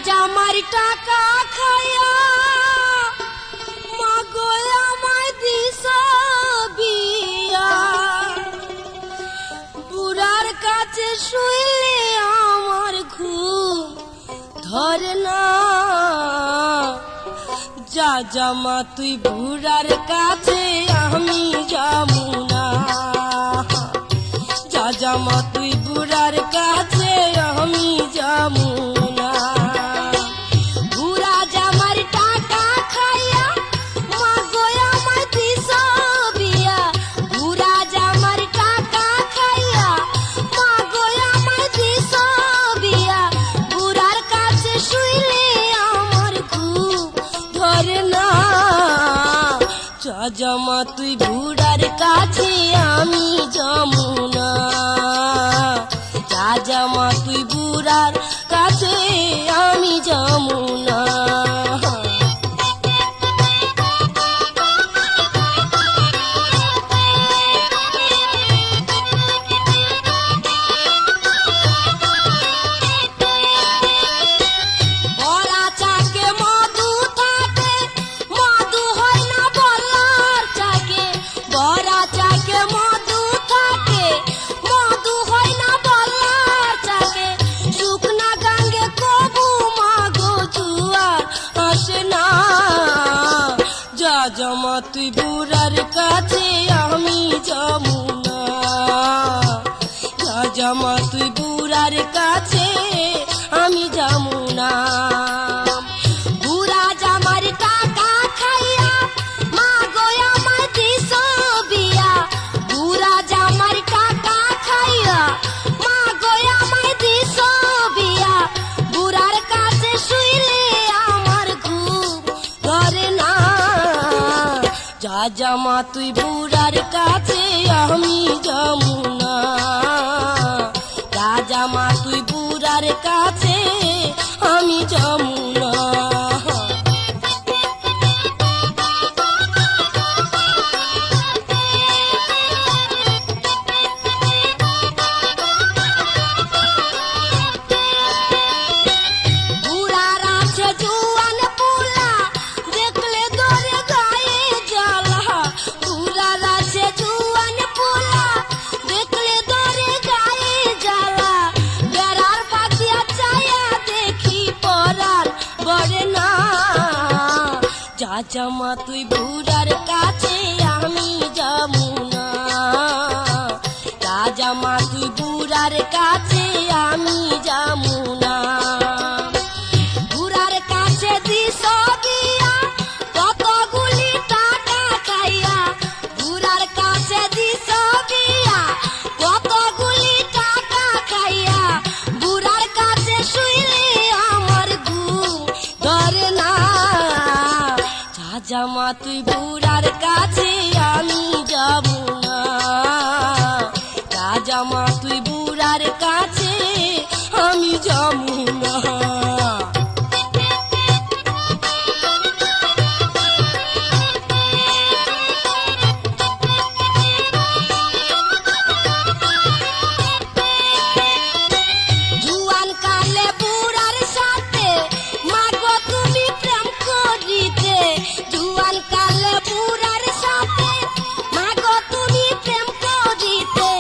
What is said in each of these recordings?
জামার টাকা খায়া মাগো আমায় দিছ বিয়া, বুড়ার কাছে শুইলে আমার ঘুম ধরে না। যা জামা তুই বুড়ার কাছে আমি যাবো না, যা জামা তুই বুড়ার কাছে আমি যাবো না। বুড়া জামার টাকা খাইয়া মাগো আমায় দিছ বিয়া, বুড়া জামার টাকা খাইয়া মাগো আমায় দিছ বিয়া, বুড়ার কাছে শুইলে আমার ঘুম ধরে না। যা জামা তুই বুড়ার কাছে আমি যাবো না, যা জামা তুই বুড়ার কাছে আমি যাবো না। বড়া চাকে মধু থাকে, মধু হয় না বলার চাকে, বড়া চাকে মধু থাকে, মধু হয় না বলার চাকে। শুকনা গাঙ্গে কবু মাগো জুয়ার আসে না। যা জামা তুই বুড়ার কাছে আমি যাবো না, যা জামা তুই বুড়ার কাছে আমি যাবো না। বুড়া জামার টাকা খাইয়া মাগো আমায় দিছ বিয়া, বুড়া জামার টাকা খাইয়া মাগো আমায় দিছ বিয়া, বুড়ার কাছে শুইলে আমার ঘুম ধরে না। যা জামা তুই বুড়ার কাছে আমি যাবো না, যা জামা তুই বুড়ার কাছে আমি যাবো না। বুড়ার আছে জুয়ান পোলা দেখলে দরে গায়ে জ্বালা, বুড়ার আছে জুয়ান পোলা দেখলে দরে গায়ে জ্বালা। বেড়ার পাতিয়া চায়া দেখি পরার বড়ে না। যা জামা তুই বুড়ার কাছে আমি যাবো না, যা জামা তুই বুড়ার কাছে আমি যাবো না। বুড়ার কাছে দিছ বিয়া কতগুলি টাকা খাইয়া, বুড়ার কাছে দিছ বিয়া কতগুলি টাকা খাইয়া, বুড়ার কাছে শুইলে আমার ঘুম ধরে না। যা জামা তুই বুড়ার কাছে আমি যাবো না, যা জামা তুই বুড়ার কাছে আমি যাবো না। জুয়ান কালে বুড়ার সাথে মাগো তুমি প্রেম করিতে, জুয়ান কালে বুড়ার সাথে মাগো তুমি প্রেম করিতে।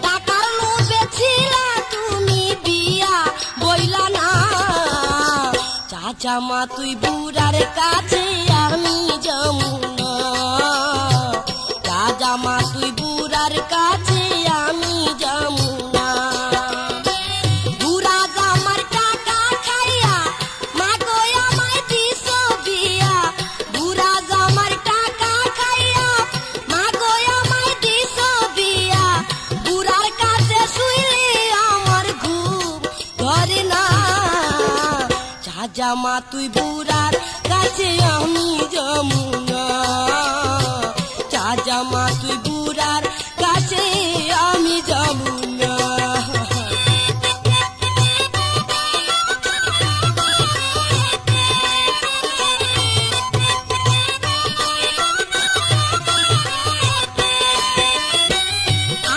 টাকার লোভে ছিলা তুমি বিয়া বইলা না। যা জামা তুই বুড়ার কাছে আমি যাবো না, যা জামা তুই বুড়ার কাছে আমি যাবো না। বুড়া জামার টাকা খাইয়া মাগো আমায় দিছ বিয়া, বুড়া জামার টাকা খাইয়া মাগো আমায় দিছ বিয়া, বুড়ার কাছে শুইলে আমার ঘুম ধরে না। যা জামা তুই বুড়ার কাছে আমি যাবো না, যা জামা তুই বুড়ার কাছে আমি যাবো না।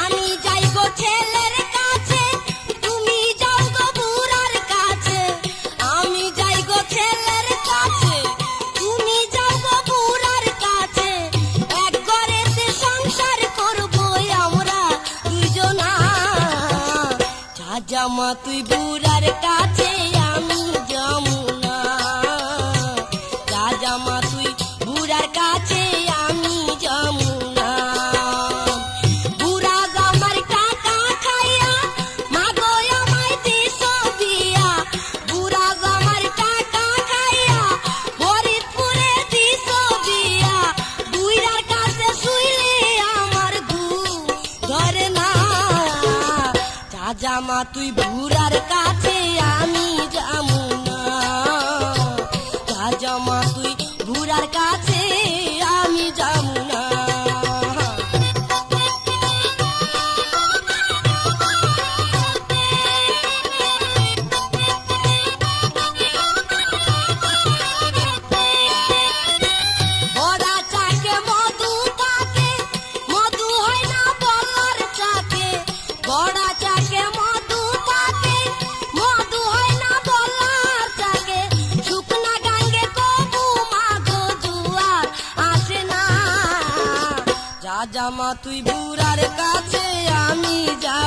আমি যাই গো ছেলের কাছে, তুমি যাও গো বুড়ার কাছে, আমি যাই জামা তুই বুড়ার কাছে আমি যমুনা যা জামা তুই বুড়ার কাছে আমি যমুনা বুড়া জামার টাকা খাইয়া মাগো আমায় দিস বিয়া বুড়া জামার টাকা খাইয়া ফরিদপুরে দিস বিয়া বুড়ার কাছে শুইলে আমার ঘুম ধরে না যা জামা তুই বুড়ার কাছে আমি যমুনা যা জামা তুই বুড়ার কাছে আমি যমুনা বড়া চাকে মধু থাকে মধু হয় না বলার চাকে বড়া চাকে মধু থাকে মধু হয় না বলার চাকে শুকনা গাঙ্গে কবু মাগো জুয়ার আসে না যা জামা তুই বুড়ার কাছে আমি যা